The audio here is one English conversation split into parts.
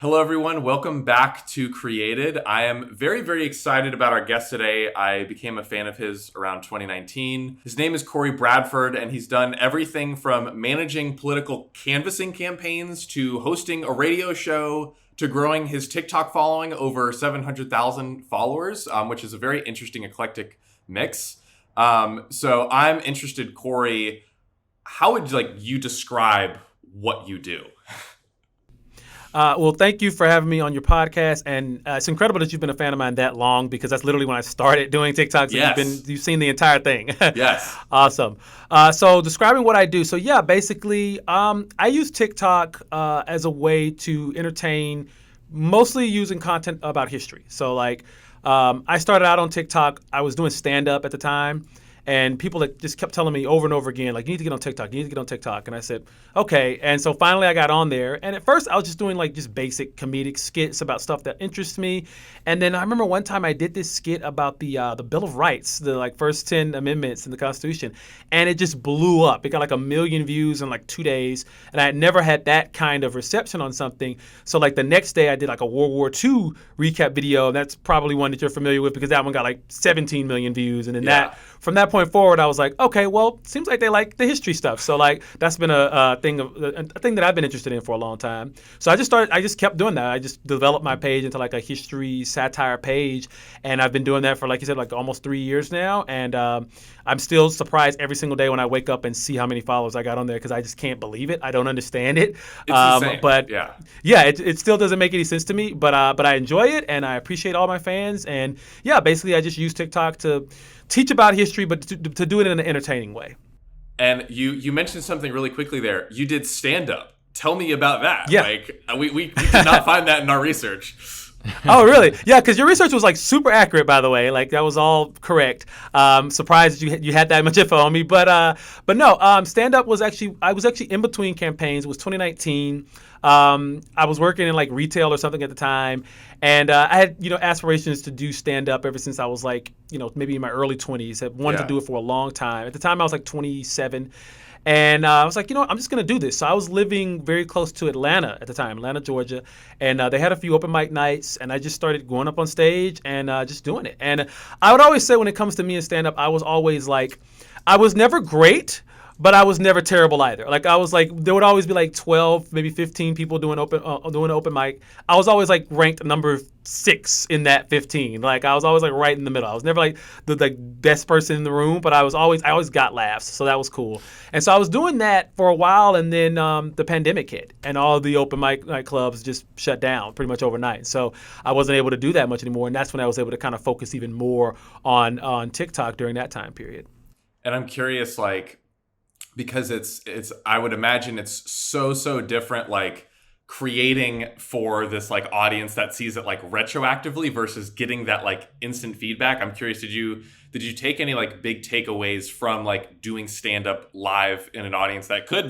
Hello, everyone. Welcome back to Created. I am very, very excited about our guest today. I became a fan of his around 2019. His name is Cory Bradford, and he's done everything from managing political canvassing campaigns to hosting a radio show to growing his TikTok following over 700,000 followers, which is a very interesting eclectic mix. So I'm interested, Cory, how would you describe what you do? Well, thank you for having me on your podcast, and it's incredible that you've been a fan of mine that long because that's literally when I started doing TikToks. Yes. And you've seen the entire thing. Yes. Awesome. So describing what I do. So yeah, basically, I use TikTok as a way to entertain, mostly using content about history. So I started out on TikTok. I was doing stand-up at the time. And people that just kept telling me over and over again, you need to get on TikTok, you need to get on TikTok. And I said, okay. And so finally I got on there. And at first I was just doing just basic comedic skits about stuff that interests me. And then I remember one time I did this skit about the Bill of Rights, the first 10 amendments in the Constitution. And it just blew up. It got 1 million views in 2 days. And I had never had that kind of reception on something. So the next day I did a World War II recap video. And that's probably one that you're familiar with because that one got 17 million views. And then from that point forward, I was like, okay, well, seems like they like the history stuff. So that's been a thing that I've been interested in for a long time. So I just kept doing that. I just developed my page into a history satire page, and I've been doing that for, like you said, almost 3 years now. And I'm still surprised every single day when I wake up and see how many followers I got on there because I just can't believe it. I don't understand it. It's insane. But it still doesn't make any sense to me. But I enjoy it, and I appreciate all my fans. And yeah, basically I just use TikTok to teach about history, but to do it in an entertaining way. And you mentioned something really quickly there. You did stand-up. Tell me about that. Yeah. We did not find that in our research. Oh, really? Yeah, because your research was super accurate, by the way. That was all correct. Surprised you had that much info on me, but no. Stand-up was I was actually in between campaigns. It was 2019. I was working in retail or something at the time, and I had aspirations to do stand-up ever since I was maybe in my early 20s. I wanted to do it for a long time. At the time I was 27. And I was I'm just going to do this. So I was living very close to Atlanta at the time, Atlanta, Georgia. And they had a few open mic nights. And I just started going up on stage and just doing it. And I would always say when it comes to me and stand-up, I was always I was never great, but I was never terrible either. There would always be 12, maybe 15 people doing open mic. I was always ranked number 6 in that 15. I was always right in the middle. I was never the best person in the room, but I always got laughs, so that was cool. And so I was doing that for a while, and then the pandemic hit, and all the open mic clubs just shut down pretty much overnight. So I wasn't able to do that much anymore, and that's when I was able to kind of focus even more on TikTok during that time period. And I'm curious, because it's I would imagine it's so different creating for this audience that sees it retroactively versus getting that instant feedback. I'm curious, did you take any big takeaways from doing stand up live in an audience that could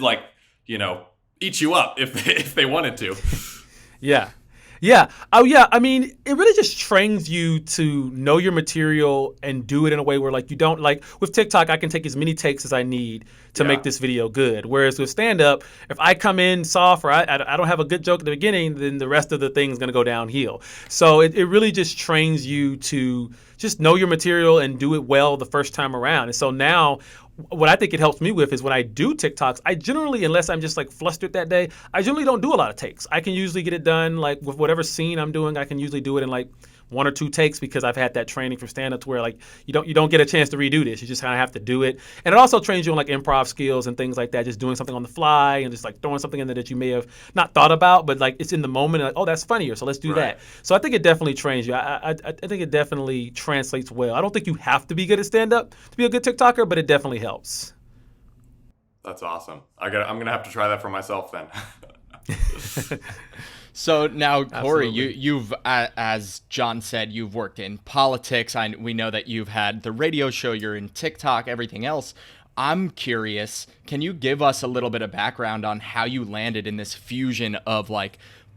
eat you up if they wanted to? Yeah. Yeah. Oh, yeah. I mean, it really just trains you to know your material and do it in a way where you don't with TikTok, I can take as many takes as I need to make this video good. Whereas with stand-up, if I come in soft or I don't have a good joke at the beginning, then the rest of the thing is going to go downhill. So it really just trains you to just know your material and do it well the first time around. And so now what I think it helps me with is when I do TikToks, I generally, unless I'm just flustered that day, I generally don't do a lot of takes. I can usually get it done with whatever scene I'm doing. I can usually do it in 1 or 2 takes because I've had that training from stand-up to where you don't get a chance to redo this. You just kind of have to do it. And it also trains you on improv skills and things like that, just doing something on the fly and just throwing something in there that you may have not thought about, but it's in the moment and oh, that's funnier, so let's do that. So I think it definitely trains you. I think it definitely translates well. I don't think you have to be good at stand-up to be a good TikToker, but it definitely helps. That's awesome. I'm going to have to try that for myself then. So now, Cory, you've, as John said, you've worked in politics. We know that you've had the radio show, you're in TikTok, everything else. I'm curious, can you give us a little bit of background on how you landed in this fusion of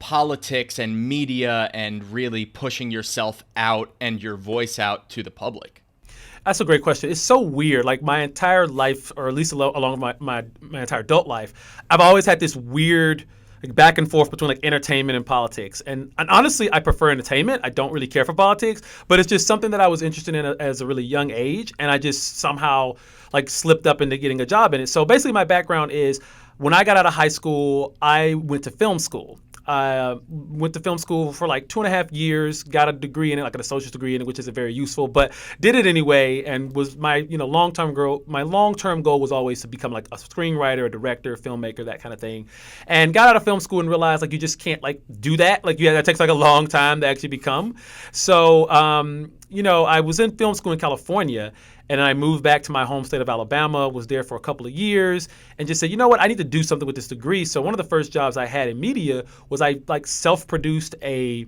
politics and media and really pushing yourself out and your voice out to the public? That's a great question. It's so weird. My entire life, or at least along my entire adult life, I've always had this weird like back and forth between like entertainment and politics. And honestly, I prefer entertainment. I don't really care for politics, but it's just something that I was interested in as a really young age, and I just somehow like slipped up into getting a job in it. So basically, my background is when I got out of high school, I went to film school. I went to film school for like 2.5 years, got a degree in it, like an associate's degree in it, which isn't very useful, but did it anyway. And was my long-term goal. My long-term goal was always to become like a screenwriter, a director, filmmaker, that kind of thing. And got out of film school and realized like you just can't like do that. Like that takes like a long time to actually become. So I was in film school in California. And then I moved back to my home state of Alabama, was there for a couple of years, and just said, you know what, I need to do something with this degree. So one of the first jobs I had in media was I like self-produced a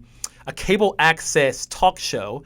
cable access talk show.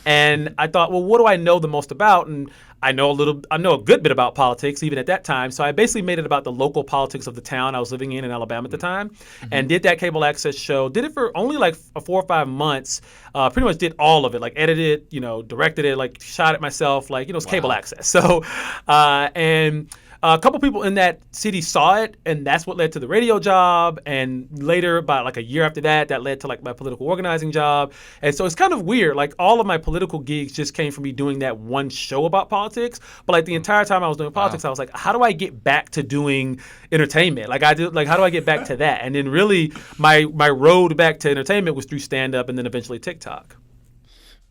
And I thought, well, what do I know the most about? And I know a good bit about politics even at that time. So I basically made it about the local politics of the town I was living in Alabama at the time, and did that cable access show. Did it for only like 4 or 5 months. Pretty much did all of it, like edited, directed it, like shot it myself, like it's cable access. So, and a couple people in that city saw it, and that's what led to the radio job. And later, about like a year after that, that led to like my political organizing job. And so it's kind of weird. Like all of my political gigs just came from me doing that one show about politics. But like the entire time I was doing politics, I was like, how do I get back to doing entertainment? Like how do I get back to that? And then really my road back to entertainment was through stand-up and then eventually TikTok.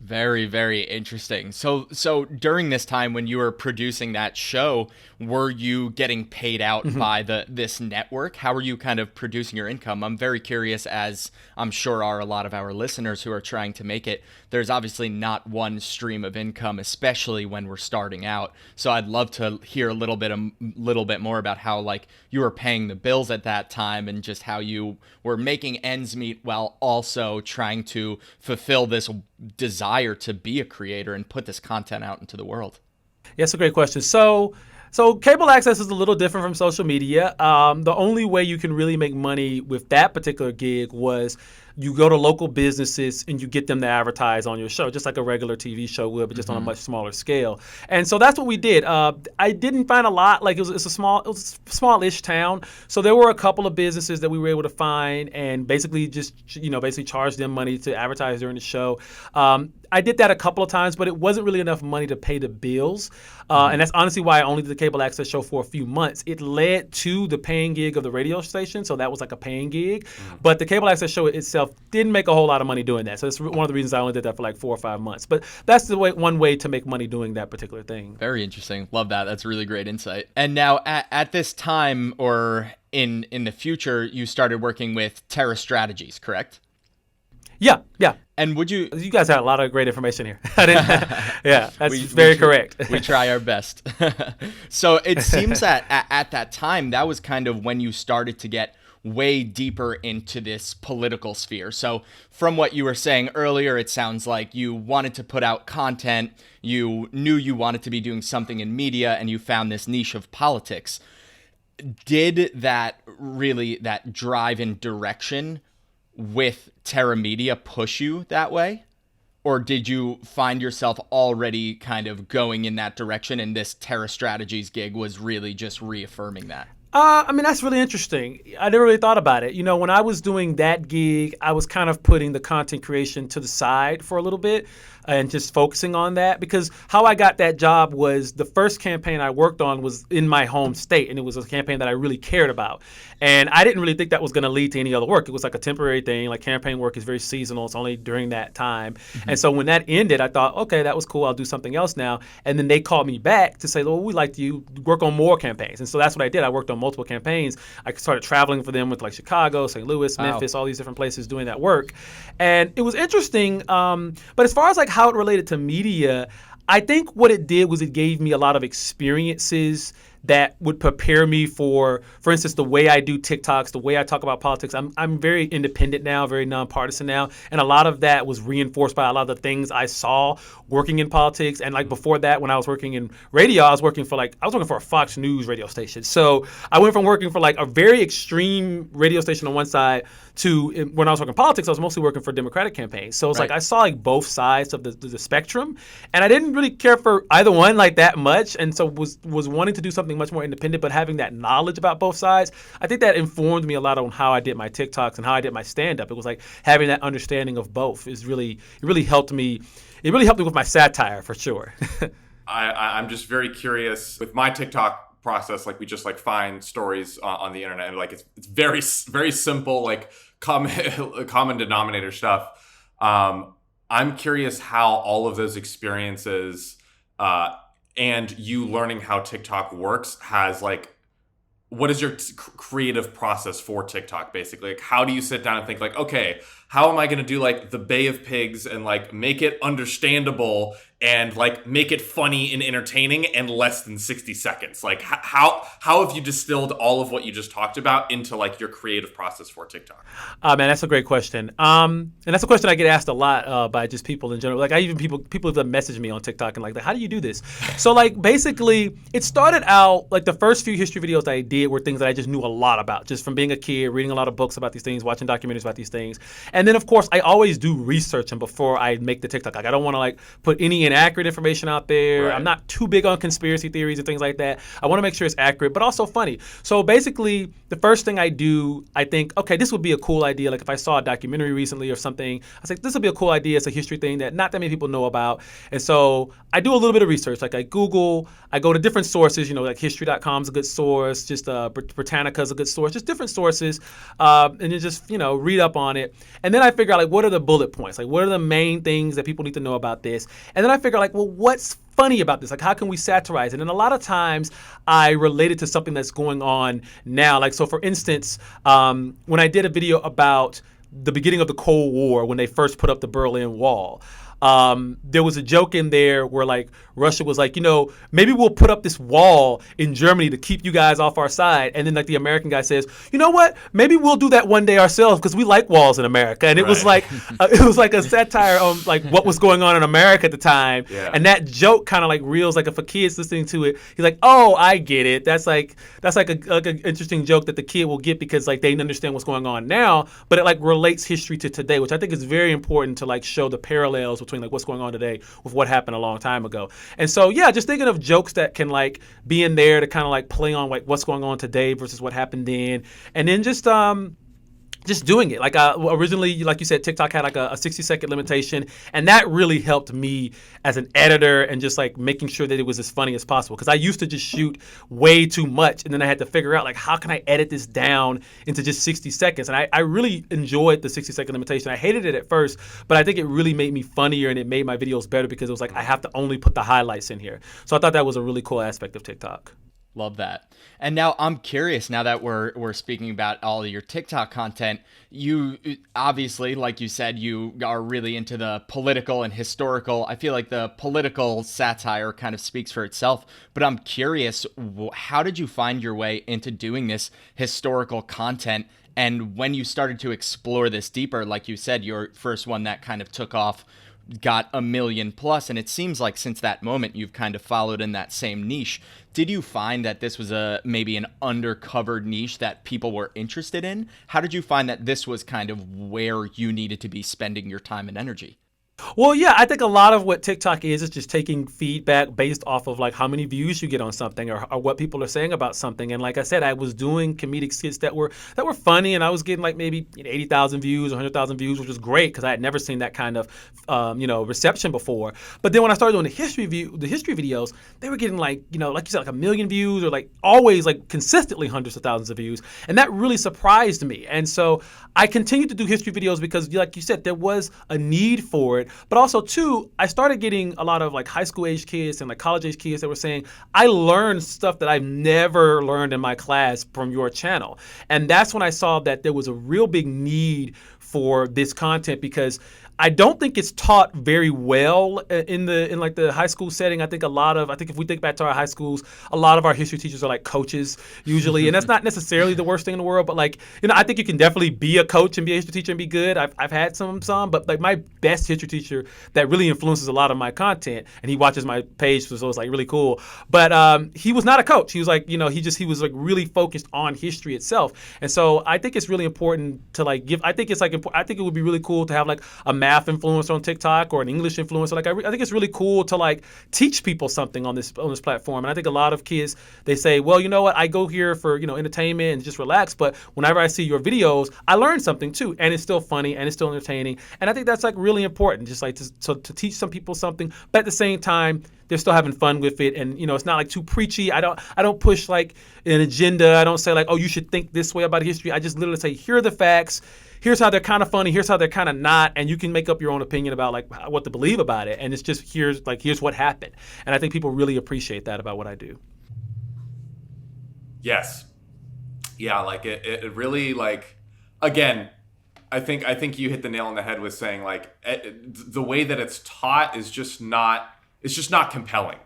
Very, very interesting. So during this time when you were producing that show, were you getting paid out by this network? How were you kind of producing your income? I'm very curious, as I'm sure are a lot of our listeners who are trying to make it. There's obviously not one stream of income, especially when we're starting out. So I'd love to hear a little bit more about how like you were paying the bills at that time and just how you were making ends meet while also trying to fulfill this desire to be a creator and put this content out into the world. Yeah, that's a great question. So cable access is a little different from social media. The only way you can really make money with that particular gig was you go to local businesses and you get them to advertise on your show, just like a regular TV show would, but just on a much smaller scale. And so that's what we did. I didn't find a lot. Like it was a smallish town, so there were a couple of businesses that we were able to find and basically just charge them money to advertise during the show. I did that a couple of times, but it wasn't really enough money to pay the bills. And that's honestly why I only did the cable access show for a few months. It led to the paying gig of the radio station, so that was like a paying gig. But the cable access show itself didn't make a whole lot of money doing that. So that's one of the reasons I only did that for like 4 or 5 months. But that's one way to make money doing that particular thing. Very interesting. Love that. That's really great insight. And now at this time or in the future, you started working with Terra Strategies, correct? Yeah. And would you guys had a lot of great information here. Yeah, that's very correct. We try our best. So it seems that at that time, that was kind of when you started to get way deeper into this political sphere. So from what you were saying earlier, it sounds like you wanted to put out content, you knew you wanted to be doing something in media, and you found this niche of politics. Did that drive and direction with Terra Media push you that way? Or did you find yourself already kind of going in that direction and this Terra Strategies gig was really just reaffirming that? That's really interesting. I never really thought about it. When I was doing that gig, I was kind of putting the content creation to the side for a little bit and just focusing on that, because how I got that job was the first campaign I worked on was in my home state, and it was a campaign that I really cared about. And I didn't really think that was going to lead to any other work. It was like a temporary thing. Like campaign work is very seasonal. It's only during that time. And so when that ended, I thought, okay, that was cool. I'll do something else now. And then they called me back to say, well, we'd like you to work on more campaigns. And so that's what I did. I worked on multiple campaigns. I started traveling for them with like Chicago, St. Louis, Memphis, all these different places doing that work. And it was interesting. But as far as like how it related to media, I think what it did was it gave me a lot of experiences that would prepare me for instance, the way I do TikToks, the way I talk about politics. I'm very independent now, very nonpartisan now, and a lot of that was reinforced by a lot of the things I saw working in politics. And like before that, when I was working in radio, I was working for a Fox News radio station. So I went from working for like a very extreme radio station on one side to when I was working politics, I was mostly working for Democratic campaigns. So it's like I saw like both sides of the spectrum, and I didn't really care for either one like that much, and so was wanting to do something something much more independent, but having that knowledge about both sides, I think that informed me a lot on how I did my TikToks and how I did my stand-up. It was like having that understanding of both it really helped me. It really helped me with my satire for sure. I'm just very curious with my TikTok process. Like we just like find stories on the internet, and like it's very very simple, like common denominator stuff. I'm curious how all of those experiences and you learning how TikTok works has like, what is your creative process for TikTok basically? Like how do you sit down and think like, okay, how am I going to do like the Bay of Pigs and like make it understandable and like make it funny and entertaining in less than 60 seconds? Like how have you distilled all of what you just talked about into like your creative process for TikTok? Man, that's a great question. And that's a question I get asked a lot by just people in general. Like people have messaged me on TikTok and like, how do you do this? So like basically it started out like the first few history videos I did were things that I just knew a lot about, just from being a kid, reading a lot of books about these things, watching documentaries about these things. And then of course I always do research before I make the TikTok. Like I don't want to like put any inaccurate information out there. Right. I'm not too big on conspiracy theories and things like that. I want to make sure it's accurate, but also funny. So basically, the first thing I do, I think, okay, this would be a cool idea. Like if I saw a documentary recently or something, I was like, this would be a cool idea. It's a history thing that not that many people know about. And so I do a little bit of research. Like I Google, I go to different sources, like history.com is a good source, just Britannica is a good source, just different sources, and then just, read up on it. And then I figure out like, what are the bullet points? Like what are the main things that people need to know about this? And then I figure like, well, what's funny about this? Like, how can we satirize it? And a lot of times I relate it to something that's going on now. Like, so for instance, when I did a video about the beginning of the Cold War, when they first put up the Berlin Wall, there was a joke in there where like Russia was like, maybe we'll put up this wall in Germany to keep you guys off our side. And then like the American guy says, you know what? Maybe we'll do that one day ourselves because we like walls in America. And it was like a satire on like what was going on in America at the time. Yeah. And that joke kind of like reels like if a kid's listening to it, he's like, oh, I get it. That's like an interesting joke that the kid will get because like they understand what's going on now, but it like relates history to today, which I think is very important to like show the parallels between like what's going on today with what happened a long time ago. And so, yeah, just thinking of jokes that can like be in there to kind of like play on like what's going on today versus what happened then. And then just doing it. Like originally, like you said, TikTok had like a 60-second limitation, and that really helped me as an editor and just like making sure that it was as funny as possible. Because I used to just shoot way too much, and then I had to figure out like how can I edit this down into just 60 seconds. And I really enjoyed the 60-second limitation. I hated it at first, but I think it really made me funnier and it made my videos better because it was like I have to only put the highlights in here. So I thought that was a really cool aspect of TikTok. Love that. And now I'm curious, now that we're speaking about all of your TikTok content, you obviously, like you said, you are really into the political and historical. I feel like the political satire kind of speaks for itself, but I'm curious, how did you find your way into doing this historical content? And when you started to explore this deeper, like you said, your first one that kind of took off got 1 million plus, and it seems like since that moment you've kind of followed in that same niche. Did you find that this was maybe an undercovered niche that people were interested in? How did you find that this was kind of where you needed to be spending your time and energy? Well, yeah, I think a lot of what TikTok is just taking feedback based off of like how many views you get on something or what people are saying about something. And like I said, I was doing comedic skits that were funny, and I was getting like maybe 80,000 views, 100,000 views, which was great because I had never seen that kind of reception before. But then when I started doing the history videos, they were getting like like you said, like 1 million views or like always like consistently hundreds of thousands of views, and that really surprised me. And so I continued to do history videos because, like you said, there was a need for it. But also, too, I started getting a lot of like high school age kids and like college age kids that were saying, I learned stuff that I've never learned in my class from your channel. And that's when I saw that there was a real big need for this content because I don't think it's taught very well in like the high school setting. I think if we think back to our high schools, a lot of our history teachers are like coaches usually, and that's not necessarily the worst thing in the world. But like I think you can definitely be a coach and be a history teacher and be good. I've had some, but like my best history teacher that really influences a lot of my content, and he watches my page, so it's like really cool. But he was not a coach. He was like he was like really focused on history itself, and so I think it's really important to like give. I think it's like I think it would be really cool to have like a math influencer on TikTok or an English influencer. Like I think it's really cool to like teach people something on this platform. And I think a lot of kids, they say, well, you know what, I go here for, entertainment and just relax. But whenever I see your videos, I learn something too, and it's still funny and it's still entertaining. And I think that's like really important, just like to teach some people something, but at the same time, they're still having fun with it, and it's not like too preachy. I don't push like an agenda. I don't say like, oh, you should think this way about history. I just literally say, here are the facts. Here's how they're kind of funny. Here's how they're kind of not, and you can make up your own opinion about like what to believe about it. And it's just here's what happened. And I think people really appreciate that about what I do. Yes, yeah, like it really like again. I think you hit the nail on the head with saying like the way that it's taught is just not. It's just not compelling.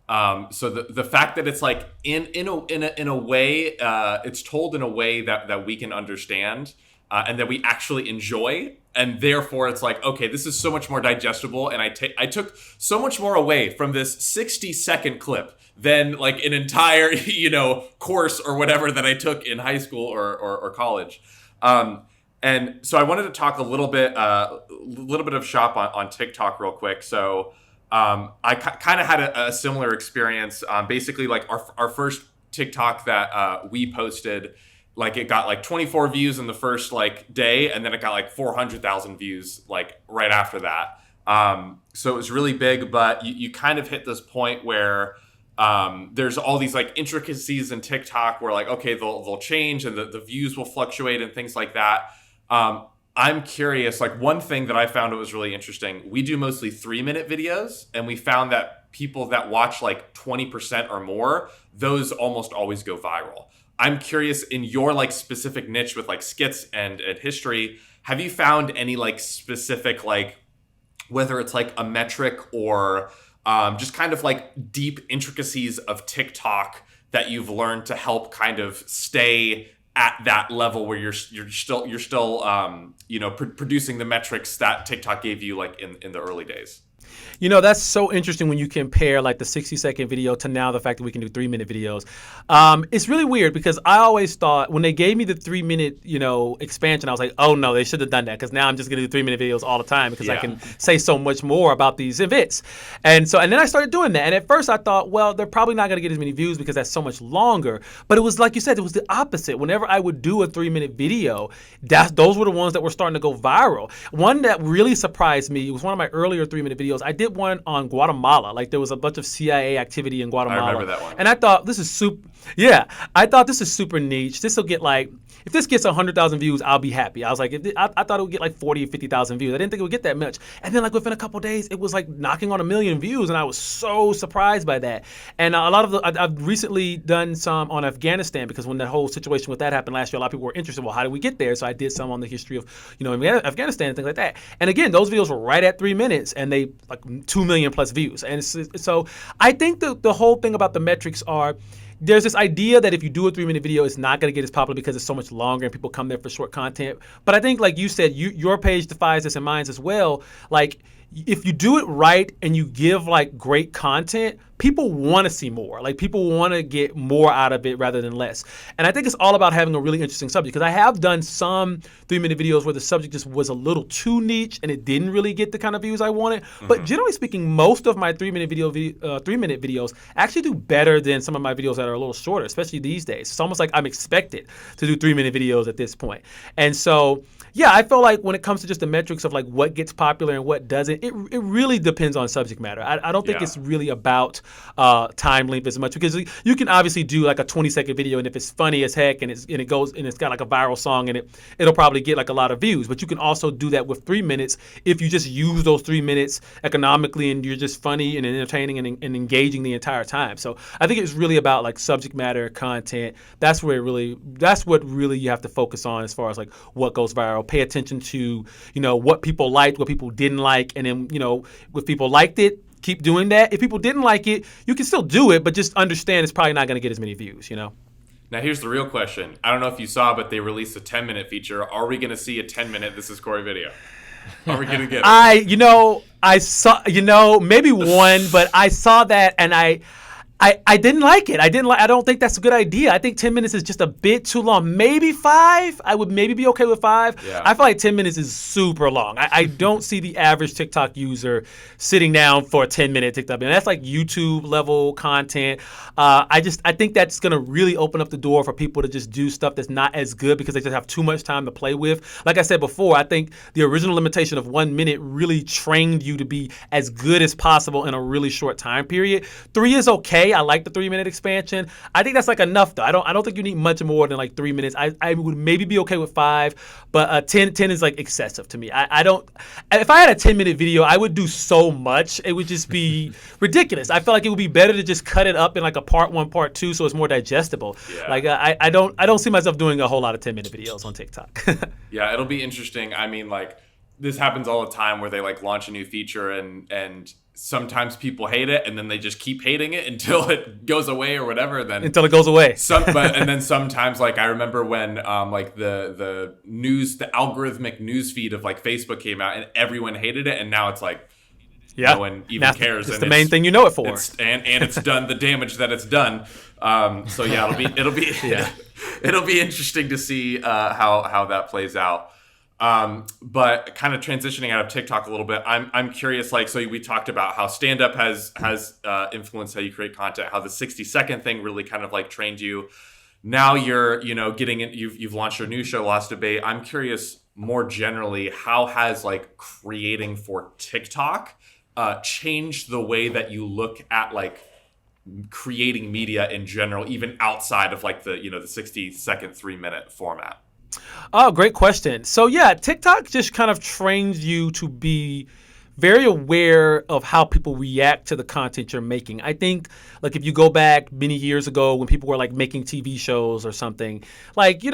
So the fact that it's like in a way, it's told in a way that we can understand and that we actually enjoy, and therefore it's like, okay, this is so much more digestible, and I took so much more away from this 60-second clip than like an entire course or whatever that I took in high school or college. And so I wanted to talk a little bit of shop on TikTok real quick. So. I kind of had a similar experience. Basically, like our first TikTok that we posted, like it got like 24 views in the first like day, and then it got like 400,000 views like right after that. So it was really big, but you kind of hit this point where there's all these like intricacies in TikTok where like, okay, they'll change and the views will fluctuate and things like that. I'm curious, like one thing that I found that was really interesting, we do mostly 3-minute videos, and we found that people that watch like 20% or more, those almost always go viral. I'm curious, in your like specific niche with like skits and history, have you found any like specific, like whether it's like a metric or just kind of like deep intricacies of TikTok that you've learned to help kind of stay at that level where you're still producing the metrics that TikTok gave you like in the early days? That's so interesting when you compare like the 60-second video to now the fact that we can do 3-minute videos. It's really weird because I always thought when they gave me the 3-minute, expansion, I was like, oh no, they should have done that, because now I'm just going to do 3-minute videos all the time because I can say so much more about these events. And then I started doing that. And at first I thought, well, they're probably not going to get as many views because that's so much longer. But it was like you said, it was the opposite. Whenever I would do a 3-minute video, those were the ones that were starting to go viral. One that really surprised me, it was one of my earlier 3-minute videos. I did one on Guatemala. Like there was a bunch of CIA activity in Guatemala. I remember that one. And I thought this is super niche. This will get like, if this gets 100,000 views, I'll be happy. I was like, I thought it would get like 40 or 50,000 views. I didn't think it would get that much. And then like within a couple of days, it was like knocking on 1 million views, and I was so surprised by that. And a lot of I've recently done some on Afghanistan, because when that whole situation with that happened last year, a lot of people were interested. Well, how did we get there? So I did some on the history of Afghanistan and things like that. And again, those videos were right at 3 minutes, and they like 2 million plus views. And so I think the whole thing about the metrics are, there's this idea that if you do a 3-minute video, it's not going to get as popular because it's so much longer and people come there for short content. But I think, like you said, your page defies this and mine as well. Like, if you do it right and you give like great content, people want to see more. Like people want to get more out of it rather than less. And I think it's all about having a really interesting subject, because I have done some 3-minute videos where the subject just was a little too niche and it didn't really get the kind of views I wanted. Mm-hmm. But generally speaking, most of my 3-minute videos actually do better than some of my videos that are a little shorter, especially these days. It's almost like I'm expected to do 3-minute videos at this point. And so, yeah, I feel like when it comes to just the metrics of like what gets popular and what doesn't, it really depends on subject matter. I don't think it's really about time length as much, because you can obviously do like a 20-second video, and if it's funny as heck and it's got like a viral song in it, it'll probably get like a lot of views. But you can also do that with 3 minutes if you just use those 3 minutes economically and you're just funny and entertaining and engaging the entire time. So I think it's really about like subject matter, content. That's what really you have to focus on as far as like what goes viral. Pay attention to, what people liked, what people didn't like, and then, if people liked it, keep doing that. If people didn't like it, you can still do it, but just understand it's probably not going to get as many views, Now, here's the real question. I don't know if you saw, but they released a 10-minute feature. Are we going to see a 10-minute This Is Cory video? Are we going to get it? I saw, maybe one, but I saw that and I didn't like it. I don't think that's a good idea. I think 10 minutes is just a bit too long. Maybe 5. I would maybe be okay with 5. Yeah. I feel like 10 minutes is super long. I don't see the average TikTok user sitting down for a 10-minute TikTok video. That's like YouTube level content. I think that's going to really open up the door for people to just do stuff that's not as good because they just have too much time to play with. Like I said before, I think the original limitation of 1 minute really trained you to be as good as possible in a really short time period. 3 is okay. I like the 3-minute expansion. I think that's like enough though. I don't think you need much more than like 3 minutes. I would maybe be okay with 5, but 10 is like excessive to me. I don't. If I had a 10-minute video, I would do so much. It would just be ridiculous. I feel like it would be better to just cut it up in like a part 1, part 2, so it's more digestible. Yeah. Like I don't see myself doing a whole lot of 10-minute videos on TikTok. Yeah, it'll be interesting. I mean, like this happens all the time where they like launch a new feature and sometimes people hate it and then they just keep hating it until it goes away or whatever. Then until it goes away. And then sometimes like I remember when like the algorithmic news feed of like Facebook came out and everyone hated it, and now it's like no one even cares. It's the main thing you know it for. And it's done the damage that it's done. So yeah, it'll be it'll be interesting to see how that plays out. But kind of transitioning out of TikTok a little bit, I'm curious, like, so we talked about how stand-up has influenced how you create content, how the 60-second thing really kind of like trained you. Now you're, getting in, you've launched your new show, Lost Debate. I'm curious more generally, how has like creating for TikTok changed the way that you look at like creating media in general, even outside of like the 60-second, 3-minute format? Oh, great question. So yeah, TikTok just kind of trains you to be very aware of how people react to the content you're making. I think, like, if you go back many years ago when people were like making TV shows or something, like, you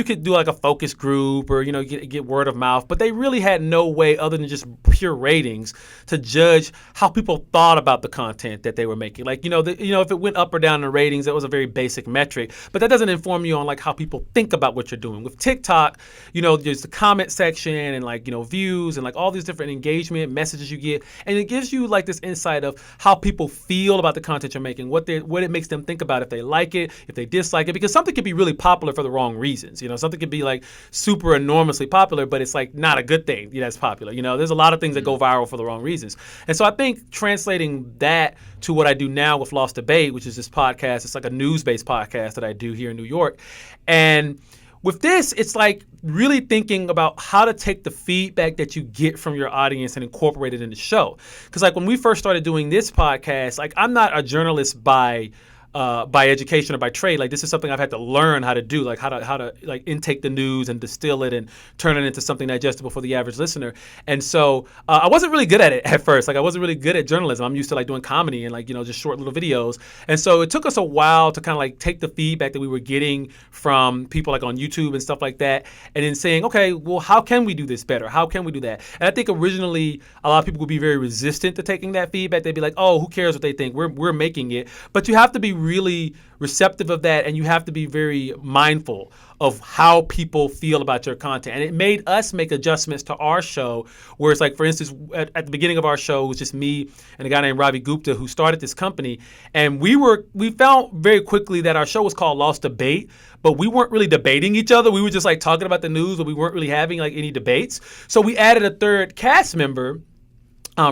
could do like a focus group or, get word of mouth, but they really had no way other than just pure ratings to judge how people thought about the content that they were making. Like, if it went up or down in ratings, that was a very basic metric, but that doesn't inform you on like how people think about what you're doing. With TikTok, there's the comment section and like, views and like all these different engagement messages you get, and it gives you like this insight of how people feel about the content you're making, what it makes them think about, if they like it, if they dislike it, because something could be really popular for the wrong reasons. Something could be like super enormously popular, but it's like not a good thing that's popular. There's a lot of things that go viral for the wrong reasons. And so I think translating that to what I do now with Lost Debate, which is this podcast, it's like a news-based podcast that I do here in New York. And with this, it's like really thinking about how to take the feedback that you get from your audience and incorporate it in the show. Because like when we first started doing this podcast, like I'm not a journalist by education or by trade. Like this is something I've had to learn how to do, like how to like intake the news and distill it and turn it into something digestible for the average listener. And so I wasn't really good at it at first. Like I wasn't really good at journalism. I'm used to like doing comedy and like, just short little videos. And so it took us a while to kind of like take the feedback that we were getting from people like on YouTube and stuff like that, and then saying, okay, well, how can we do this better? How can we do that? And I think originally a lot of people would be very resistant to taking that feedback. They'd be like, oh, who cares what they think? We're making it. But you have to be really receptive of that, and you have to be very mindful of how people feel about your content. And it made us make adjustments to our show, where it's like, for instance, at the beginning of our show, it was just me and a guy named Ravi Gupta who started this company. And we found very quickly that our show was called Lost Debate, but we weren't really debating each other. We were just like talking about the news, but we weren't really having like any debates. So we added a third cast member,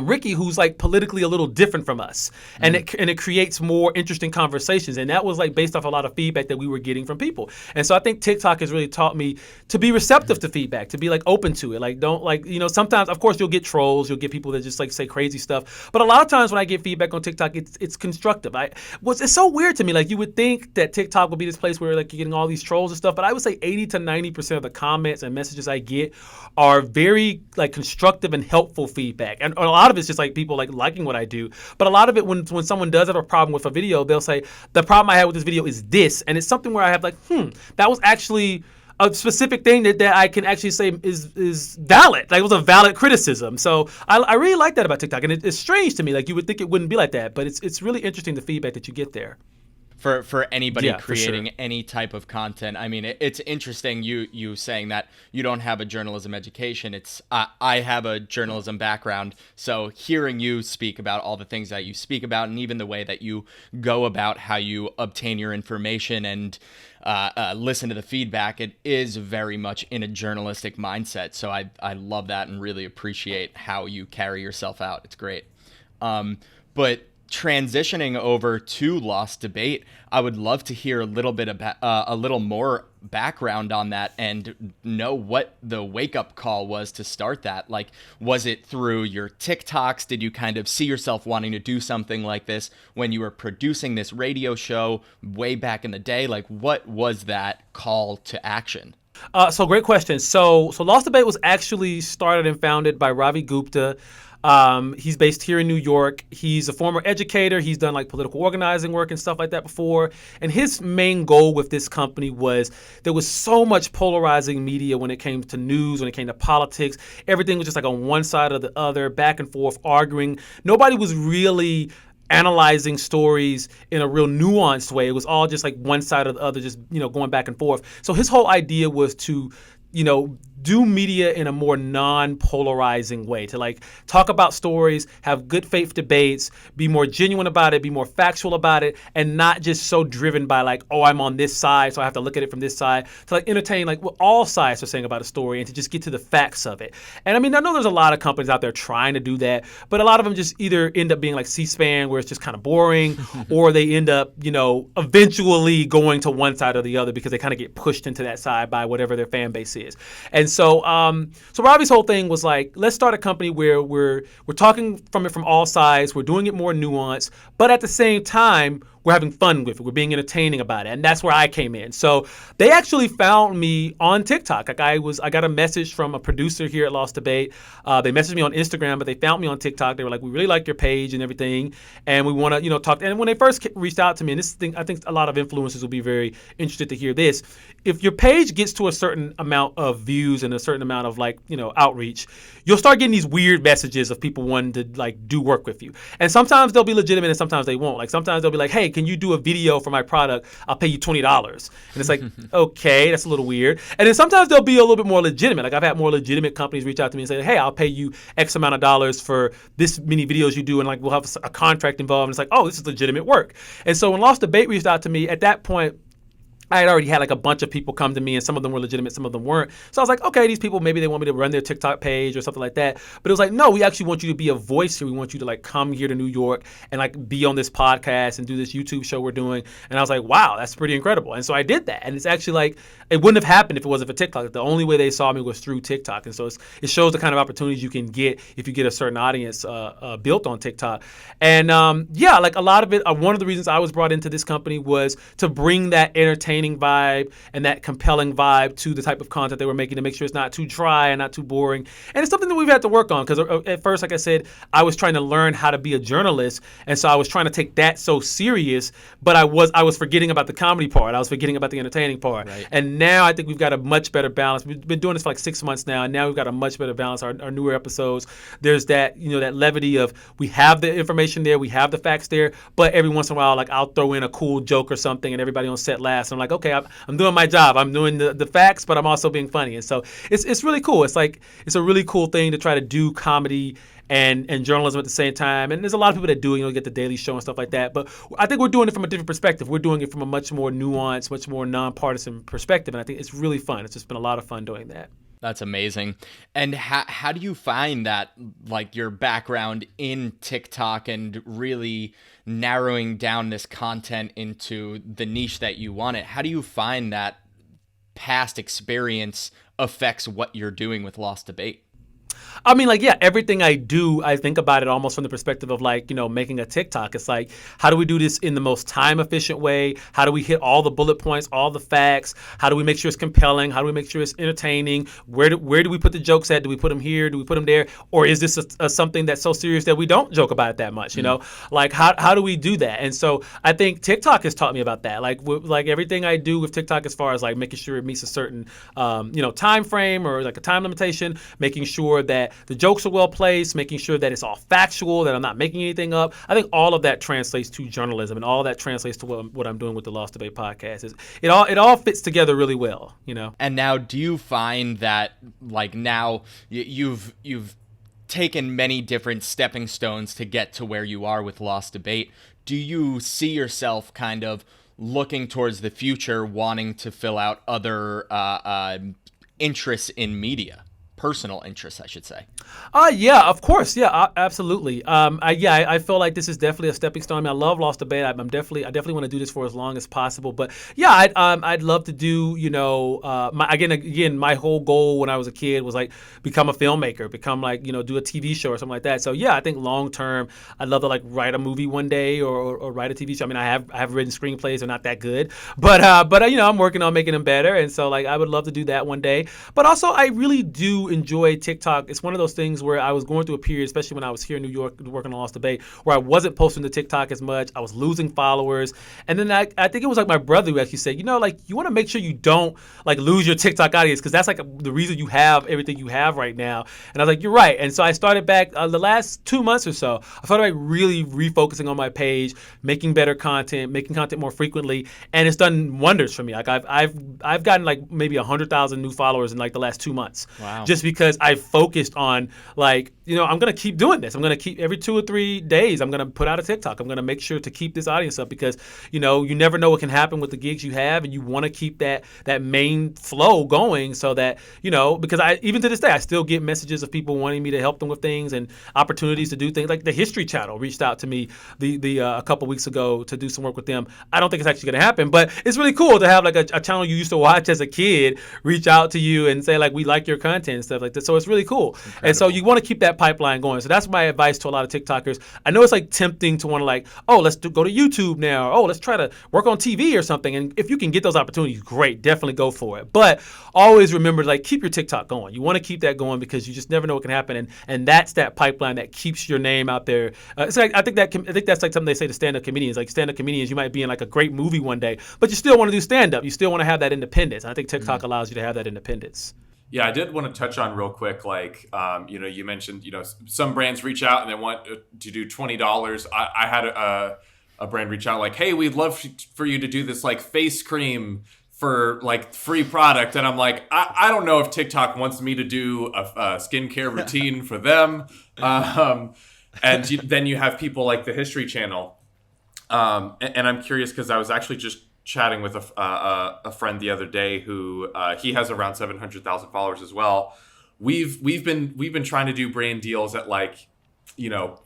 Ricky, who's like politically a little different from us, and it creates more interesting conversations, and that was like based off a lot of feedback that we were getting from people. And so I think TikTok has really taught me to be receptive to feedback, to be like open to it. Like don't like sometimes of course you'll get trolls, you'll get people that just like say crazy stuff, but a lot of times when I get feedback on TikTok, it's constructive. It's so weird to me. Like you would think that TikTok would be this place where like you're getting all these trolls and stuff, but I would say 80 to 90% of the comments and messages I get are very like constructive and helpful feedback, and a lot of it's just like people like liking what I do. But a lot of it, when someone does have a problem with a video, they'll say, the problem I had with this video is this. And it's something where I have like, that was actually a specific thing that I can actually say is valid. Like it was a valid criticism. So I really like that about TikTok. And it's strange to me. Like you would think it wouldn't be like that, but it's really interesting, the feedback that you get there. for anybody Yeah, for creating sure. any type of content. I mean, it's interesting you saying that you don't have a journalism education. It's I have a journalism background, so hearing you speak about all the things that you speak about, and even the way that you go about how you obtain your information and listen to the feedback, it is very much in a journalistic mindset. So I love that and really appreciate how you carry yourself out. It's great. But transitioning over to Lost Debate, I would love to hear a little bit about a little more background on that and know what the wake-up call was to start that. Like, was it through your TikToks? Did you kind of see yourself wanting to do something like this when you were producing this radio show way back in the day? Like, what was that call to action? So great question. So Lost Debate was actually started and founded by Ravi Gupta. He's based here in New York. He's a former educator. He's done like political organizing work and stuff like that before. And his main goal with this company was there was so much polarizing media when it came to news, when it came to politics. Everything was just like on one side or the other, back and forth, arguing. Nobody was really analyzing stories in a real nuanced way. It was all just like one side or the other, just, going back and forth. So his whole idea was to, do media in a more non-polarizing way, to like talk about stories, have good faith debates, be more genuine about it, be more factual about it, and not just so driven by like, oh, I'm on this side, so I have to look at it from this side, to like entertain like what all sides are saying about a story and to just get to the facts of it. And I mean, I know there's a lot of companies out there trying to do that, but a lot of them just either end up being like C-SPAN, where it's just kind of boring, or they end up, eventually going to one side or the other because they kind of get pushed into that side by whatever their fan base is. And so Robbie's whole thing was like, let's start a company where we're talking from all sides, we're doing it more nuanced, but at the same time, we're having fun with it. We're being entertaining about it. And that's where I came in. So they actually found me on TikTok. Like I got a message from a producer here at Lost Debate. They messaged me on Instagram, but they found me on TikTok. They were like, we really like your page and everything. And we want to, talk. And when they first reached out to me, and this thing, I think a lot of influencers will be very interested to hear this. If your page gets to a certain amount of views and a certain amount of outreach, you'll start getting these weird messages of people wanting to like do work with you. And sometimes they'll be legitimate and sometimes they won't. Like sometimes they'll be like, hey, can you do a video for my product? I'll pay you $20. And it's like, okay, that's a little weird. And then sometimes they'll be a little bit more legitimate. Like I've had more legitimate companies reach out to me and say, hey, I'll pay you X amount of dollars for this many videos you do. And like, we'll have a contract involved. And it's like, oh, this is legitimate work. And so when Lost Debate reached out to me, at that point, I had already had like a bunch of people come to me, and some of them were legitimate, some of them weren't. So I was like, okay, these people, maybe they want me to run their TikTok page or something like that. But it was like, no, we actually want you to be a voice here. We want you to like come here to New York and like be on this podcast and do this YouTube show we're doing. And I was like, wow, that's pretty incredible. And so I did that. And it's actually like, it wouldn't have happened if it wasn't for TikTok. The only way they saw me was through TikTok. And so it shows the kind of opportunities you can get if you get a certain audience built on TikTok. And like a lot of it, one of the reasons I was brought into this company was to bring that entertaining vibe and that compelling vibe to the type of content they were making, to make sure it's not too dry and not too boring. And it's something that we've had to work on, because at first, like I said, I was trying to learn how to be a journalist, and so I was trying to take that so serious, but I was forgetting about the comedy part. I was forgetting about the entertaining part. Right. And now I think we've got a much better balance. We've been doing this for like 6 months now, and now we've got a much better balance. Our newer episodes, there's that, that levity of, we have the information there, we have the facts there, but every once in a while, like I'll throw in a cool joke or something and everybody on set laughs. And I'm like, okay, I'm doing my job. I'm doing the facts, but I'm also being funny. And so it's really cool. It's like, it's a really cool thing to try to do comedy and journalism at the same time. And there's a lot of people that do it, get the Daily Show and stuff like that. But I think we're doing it from a different perspective. We're doing it from a much more nuanced, much more nonpartisan perspective. And I think it's really fun. It's just been a lot of fun doing that. That's amazing. And how do you find that, like, your background in TikTok and really narrowing down this content into the niche that you want it? How do you find that past experience affects what you're doing with Lost Debate? I mean, like, yeah, everything I do, I think about it almost from the perspective of like, making a TikTok. It's like, how do we do this in the most time efficient way? How do we hit all the bullet points, all the facts? How do we make sure it's compelling? How do we make sure it's entertaining? Where do we put the jokes at? Do we put them here? Do we put them there? Or is this something that's so serious that we don't joke about it that much? Like, how do we do that? And so I think TikTok has taught me about that. Like everything I do with TikTok, as far as like making sure it meets a certain, time frame or like a time limitation, making sure that the jokes are well placed, making sure that it's all factual, that I'm not making anything up. I think all of that translates to journalism, and all of that translates to what I'm doing with the Lost Debate podcast. It all fits together really well, you know. And now, do you find that like now you've taken many different stepping stones to get to where you are with Lost Debate? Do you see yourself kind of looking towards the future, wanting to fill out other interests in media? Personal interests, I should say. Yeah, of course. Yeah, absolutely. I feel like this is definitely a stepping stone. I mean, I love Lost Debate. I definitely want to do this for as long as possible. But yeah, I'd love to do, you know, my whole goal when I was a kid was like become a filmmaker, become like, you know, do a TV show or something like that. So yeah, I think long term, I'd love to like write a movie one day or write a TV show. I mean, I have written screenplays. They're not that good, but you know, I'm working on making them better. And so like I would love to do that one day. But also, I really do enjoy TikTok. It's one of those things where I was going through a period, especially when I was here in New York working on Lost Debate, where I wasn't posting to TikTok as much. I was losing followers. And then I think it was like my brother who actually said, you know, like you want to make sure you don't like lose your TikTok audience, because that's like the reason you have everything you have right now. And I was like, you're right. And so I started back the last 2 months or so, I started like really refocusing on my page, making better content, making content more frequently. And it's done wonders for me. Like I've gotten like maybe 100,000 new followers in like the last 2 months. Wow. Just because I focused on like, you know, I'm going to keep doing this. I'm going to keep every 2 or 3 days, I'm going to put out a TikTok. I'm going to make sure to keep this audience up because, you know, you never know what can happen with the gigs you have, and you want to keep that main flow going so that, you know, because even to this day, I still get messages of people wanting me to help them with things and opportunities to do things. Like the History Channel reached out to me a couple weeks ago to do some work with them. I don't think it's actually going to happen, but it's really cool to have like a channel you used to watch as a kid reach out to you and say like, we like your content and stuff like that. So it's really cool. Incredible. And so you want to keep that pipeline going. So that's my advice to a lot of TikTokers. I know it's like tempting to want to like, oh, let's go to YouTube now. Oh, let's try to work on TV or something. And if you can get those opportunities, great, definitely go for it. But always remember, like, keep your TikTok going. You want to keep that going because you just never know what can happen. And that's that pipeline that keeps your name out there. It's like I think that's like something they say to stand-up comedians. Like stand-up comedians, you might be in like a great movie one day, but you still want to do stand-up. You still want to have that independence. And I think TikTok allows you to have that independence. Yeah, I did want to touch on real quick, like, you know, you mentioned, you know, some brands reach out and they want to do $20. I had a brand reach out like, hey, we'd love for you to do this like face cream for like free product. And I'm like, I don't know if TikTok wants me to do a skincare routine for them. And then you have people like the History Channel. And I'm curious because I was actually just chatting with a friend the other day who he has around 700,000 followers as well. We've been trying to do brand deals at like, you know,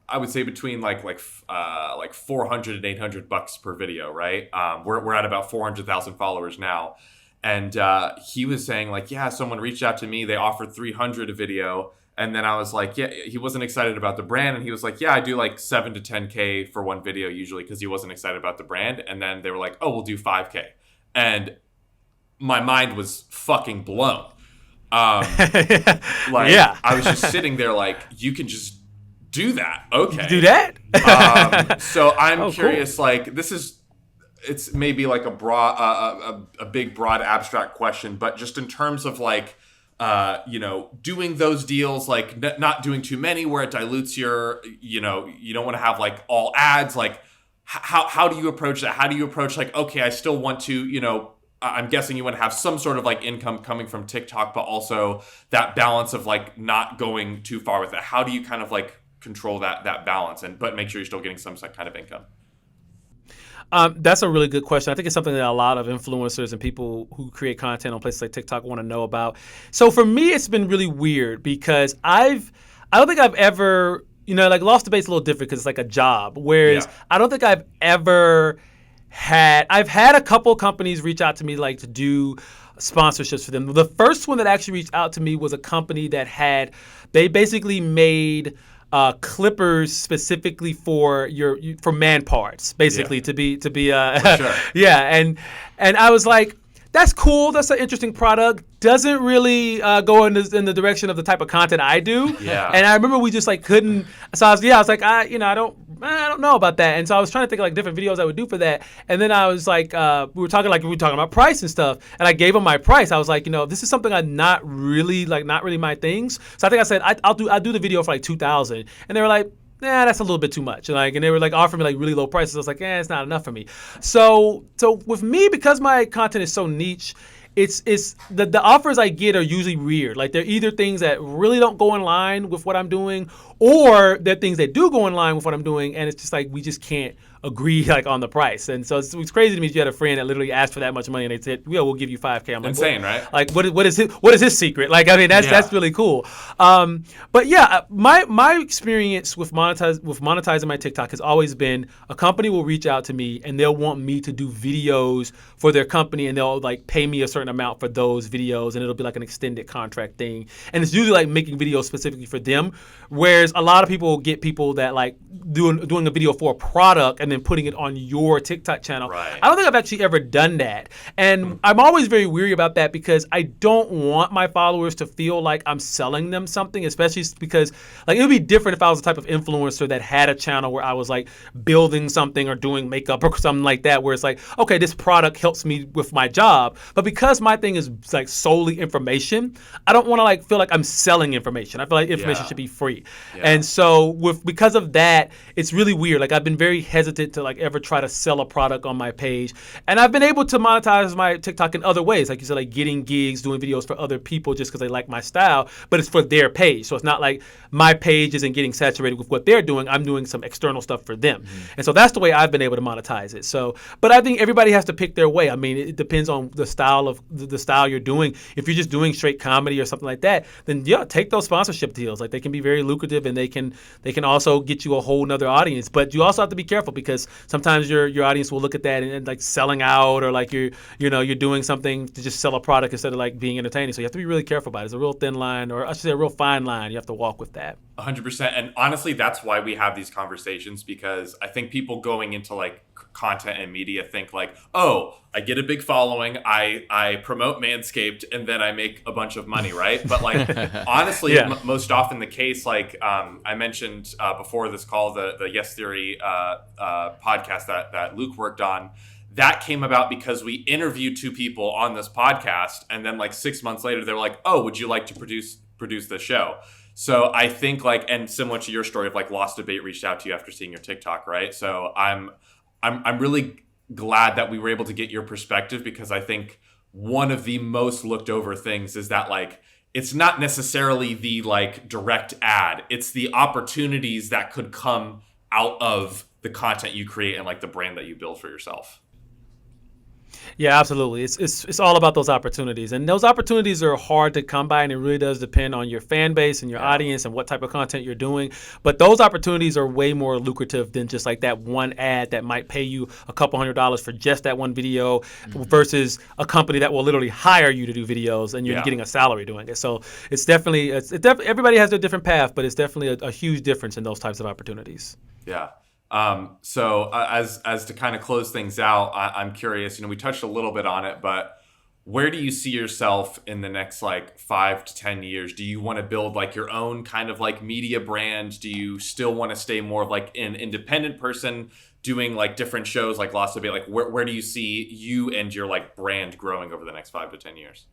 I would say between like $400 and $800 per video, right? We're at about 400,000 followers now, and he was saying like, yeah, someone reached out to me, they offered $300 a video. And then I was like, yeah, he wasn't excited about the brand. And he was like, yeah, I do like 7 to 10K for one video usually, because he wasn't excited about the brand. And then they were like, oh, we'll do 5K. And my mind was fucking blown. Yeah. I was just sitting there like, you can just do that. Okay. Do that? So I'm curious, cool. Like it's maybe like a big, broad, abstract question, but just in terms of like, you know, doing those deals, like not doing too many where it dilutes your, you know, you don't want to have like all ads. Like how do you approach that? How do you approach like, okay, I still want to, you know, I'm guessing you want to have some sort of like income coming from TikTok, but also that balance of like not going too far with it. How do you kind of like control that balance but make sure you're still getting some kind of income? That's a really good question. I think it's something that a lot of influencers and people who create content on places like TikTok want to know about. So for me, it's been really weird because I don't think I've ever, you know, like Lost Debate's a little different because it's like a job. Whereas I don't think I've ever I've had a couple companies reach out to me like to do sponsorships for them. The first one that actually reached out to me was a company that they basically made clippers specifically for for man parts, basically to be sure. Yeah, and I was like, that's cool, that's an interesting product, doesn't really go in the direction of the type of content I do. Yeah. And I remember we just like couldn't, so I was like, I don't I don't know about that. And so I was trying to think of like different videos I would do for that. And then I was like, we were talking about price and stuff. And I gave them my price. I was like, this is something I'm not really my things. So I think I said, I'll do the video for like $2,000. And they were like, nah, that's a little bit too much. And they were like offering me like really low prices. I was like, it's not enough for me. So with me, because my content is so niche, it's the offers I get are usually weird. Like they're either things that really don't go in line with what I'm doing, or they're things that do go in line with what I'm doing, and it's just like we just can't agree like on the price. And so it's crazy to me. You had a friend that literally asked for that much money, and they said, "We'll give you $5,000." I'm like, insane, right? Like what is his secret? Like, I mean, that's really cool. But yeah, my experience with monetizing my TikTok has always been a company will reach out to me and they'll want me to do videos for their company, and they'll like pay me a certain amount for those videos, and it'll be like an extended contract thing. And it's usually like making videos specifically for them, whereas a lot of people get people that like doing a video for a product and then putting it on your TikTok channel. Right. I don't think I've actually ever done that. And I'm always very weary about that because I don't want my followers to feel like I'm selling them something, especially because like it would be different if I was the type of influencer that had a channel where I was like building something or doing makeup or something like that, where it's like, okay, this product helps me with my job. But because my thing is like solely information, I don't want to like feel like I'm selling information. I feel like information should be free. Yeah. And so because of that, it's really weird. Like I've been very hesitant to like ever try to sell a product on my page. And I've been able to monetize my TikTok in other ways. Like you said, like getting gigs, doing videos for other people just because they like my style, but it's for their page. So it's not like my page isn't getting saturated with what they're doing. I'm doing some external stuff for them. Mm-hmm. And so that's the way I've been able to monetize it. So, but I think everybody has to pick their way. I mean, it depends on the style of the style you're doing. If you're just doing straight comedy or something like that, then yeah, take those sponsorship deals. Like they can be very lucrative, and they can also get you a whole nother audience. But you also have to be careful because sometimes your audience will look at that and like selling out, or like you're doing something to just sell a product instead of like being entertaining. So you have to be really careful about it. It's a real thin line, or I should say a real fine line. You have to walk with that. 100%. And honestly, that's why we have these conversations, because I think people going into like content and media think like, oh, I get a big following, I promote Manscaped, and then I make a bunch of money, right? But like, honestly, most often the case, like I mentioned before this call, the Yes Theory podcast that Luke worked on, that came about because we interviewed two people on this podcast, and then like 6 months later, they were like, oh, would you like to produce the show? So I think like, and similar to your story of like Lost Debate reached out to you after seeing your TikTok, right? So I'm really glad that we were able to get your perspective, because I think one of the most looked over things is that like, it's not necessarily the like direct ad, it's the opportunities that could come out of the content you create and like the brand that you build for yourself. Yeah, absolutely. It's all about those opportunities, and those opportunities are hard to come by, and it really does depend on your fan base and your audience and what type of content you're doing. But those opportunities are way more lucrative than just like that one ad that might pay you a couple $100s for just that one video, versus a company that will literally hire you to do videos and you're getting a salary doing it. So it's definitely everybody has their different path, but it's definitely a huge difference in those types of opportunities. Yeah. So as to kind of close things out, I'm curious, we touched a little bit on it, but where do you see yourself in the next like 5 to 10 years? Do you want to build like your own kind of like media brand? Do you still want to stay more of like an independent person doing like different shows like Lost Debate? Like where do you see you and your like brand growing over the next 5 to 10 years?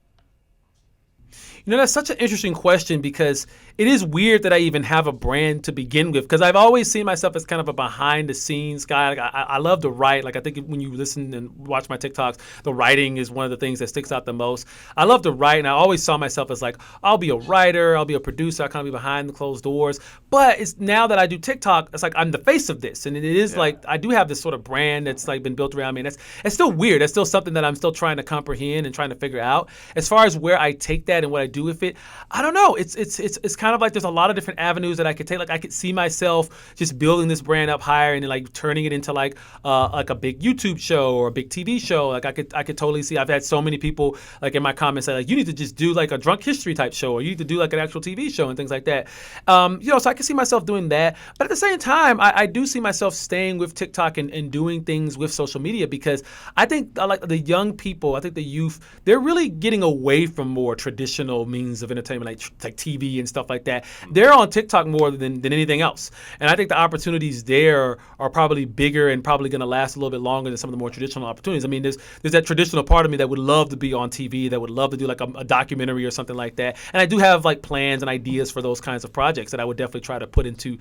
That's such an interesting question, because it is weird that I even have a brand to begin with, because I've always seen myself as kind of a behind the scenes guy. Like I love to write. Like I think when you listen and watch my TikToks, the writing is one of the things that sticks out the most. I love to write, and I always saw myself as like, I'll be a writer, I'll be a producer, I kind of be behind the closed doors. But it's now that I do TikTok, it's like I'm the face of this, and it is like I do have this sort of brand that's like been built around me, and it's still weird. That's still something that I'm still trying to comprehend and trying to figure out. As far as where I take that and what I do with it, I don't know. It's kind of like there's a lot of different avenues that I could take. Like I could see myself just building this brand up higher and then like turning it into like a big YouTube show or a big TV show. Like I could totally see. I've had so many people like in my comments say like, you need to just do like a drunk history type show, or you need to do like an actual TV show and things like that. So I can see myself doing that. But at the same time, I do see myself staying with TikTok and doing things with social media, because I think like the young people, I think the youth, they're really getting away from more traditional traditional means of entertainment, like TV and stuff like that. They're on TikTok more than anything else. And I think the opportunities there are probably bigger and probably going to last a little bit longer than some of the more traditional opportunities. I mean, there's that traditional part of me that would love to be on TV, that would love to do like a documentary or something like that. And I do have like plans and ideas for those kinds of projects that I would definitely try to put into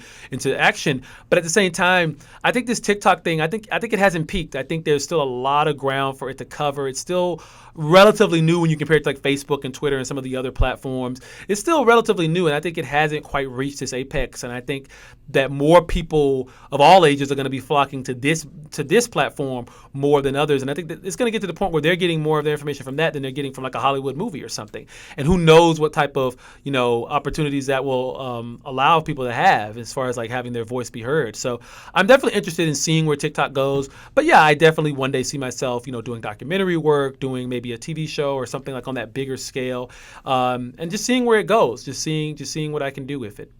action. But at the same time, I think this TikTok thing, I think it hasn't peaked. I think there's still a lot of ground for it to cover. It's still relatively new when you compare it to like Facebook and Twitter and some of the other platforms. It's still relatively new, and I think it hasn't quite reached its apex. And I think that more people of all ages are going to be flocking to this platform more than others. And I think that it's going to get to the point where they're getting more of their information from that than they're getting from like a Hollywood movie or something. And who knows what type of opportunities that will allow people to have as far as like having their voice be heard. So I'm definitely interested in seeing where TikTok goes. But yeah, I definitely one day see myself, doing documentary work, doing maybe a TV show or something like on that bigger scale, and just seeing where it goes, just seeing what I can do with it.